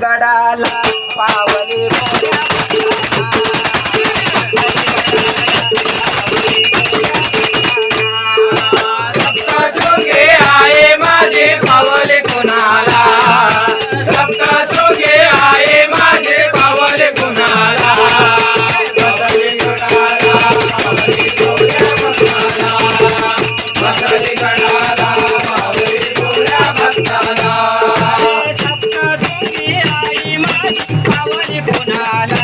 गडाला पावले सप्तशृंगे आहे माझे पावले कोणाला सप्तशृंगे आहे माझे पावले कोणाला बसली गडाला पावली गोड्या भक्ताला बसली गडाला पावली गोड्या भक्ताला सप्तशृंगी आई माझी पावले कोणाला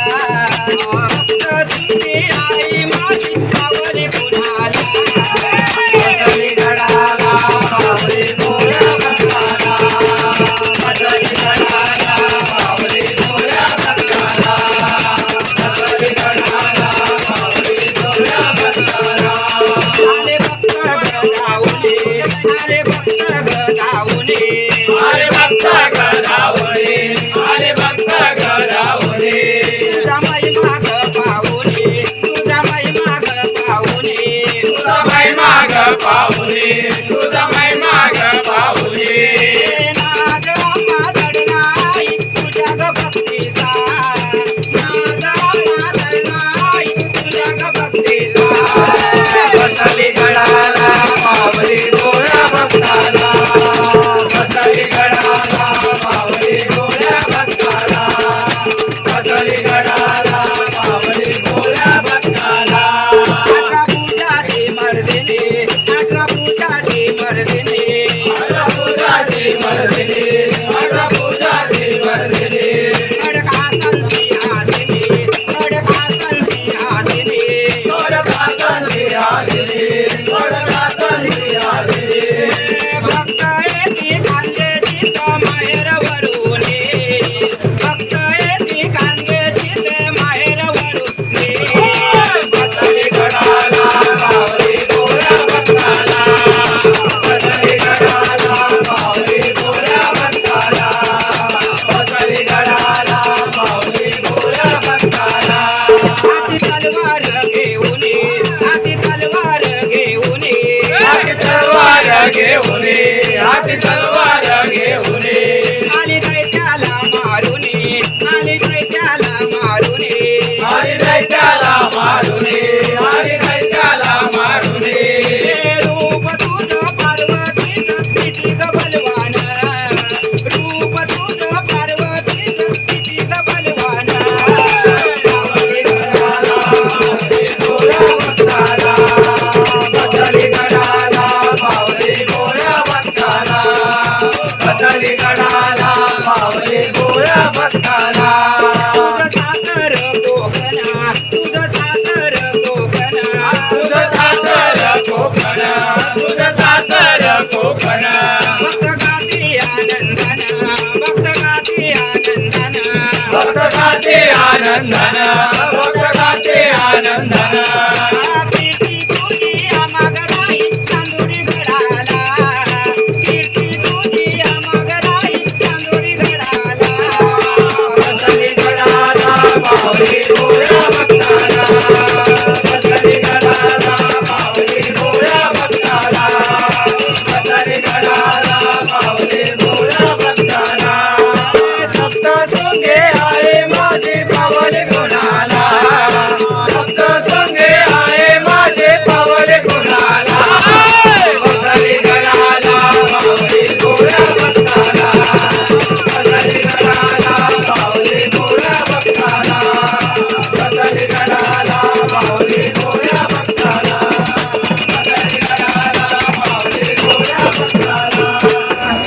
सप्तशृंगी आई माझी पावले कोणाला बसली गडाला पावली गोड्या भक्ताला बसली गडाला पावली गोड्या भक्ताला बसली गडाला पावली गोड्या भक्ताला आले भक्त गडावले आले भक्त गडावले आले भक्त गडावले आले भक्त गडावले तुझा महिमा ग पावले तुझा महिमा ग पावले तुझा महिमा ग पावले तुझा महिमा ग पावले नाद मादरनाई तुझ्या ग भक्तीचा नाद मादरनाई तुझ्या ग भक्तीचा बसली गडाला पावली गोड्या भक्ताला बसली गडाला पावली गोड्या भक्ताला बसली गडाला पावली गोड्या भक्ताला अठरा पूजाचे मर्दिने अठरा पूजाचे मर्दिने अठरा पूजाची मर्दिनी अठरा पूजाची मर्दिनी खडकासन सिंहासने खडकासन सिंहासने गोडकासन सिंहासनी गोडकासन सिंहासनी भक्त येती कांदेची माहेर वरुणे भक्त येती कांदेची माहेर वरुणे बसली गडाला पावली गोड्या भक्ताला बसली गडाला पावली गोड्या भक्ताला बसली गडाला पावली गोड्या भक्ताला हाती तलवार घेऊन हाती तलवार घेऊन हाती तलवार घेऊन हाती तलवार घेऊन आली दैत्याला मारून आली दैत्याला मारून हरी दैत्याला मारुनी हरी दैत्याला मारुनी रूप तुझं पार्वती किती ग बलवान रूप तुझं पार्वती किती ग बलवान बसली गडाला पावली गोड्या भक्ताला बसली गडाला पावली गोड्या भक्ताला बसली गडाला पावली गोड्या भक्ताला तुझं सासर कोकणा तुझं सासर कोकणा तुझं सासर कोकण तुझं सासर कोकण भक्त गाती आनंदन भक्त गाती आनंदन भक्त गाते आनंदन भक्त गाते आनंदन कीर्ती तुझी आमागराई चांदोरी गडाला कीर्ती तुझी आमागराई चांदोरी गडाला बसली गडाला पावली गोड्या भक्ताला बसली गडाला पावली गोड्या भक्ताला बसली गडाला पावली गोड्या भक्ताला सप्त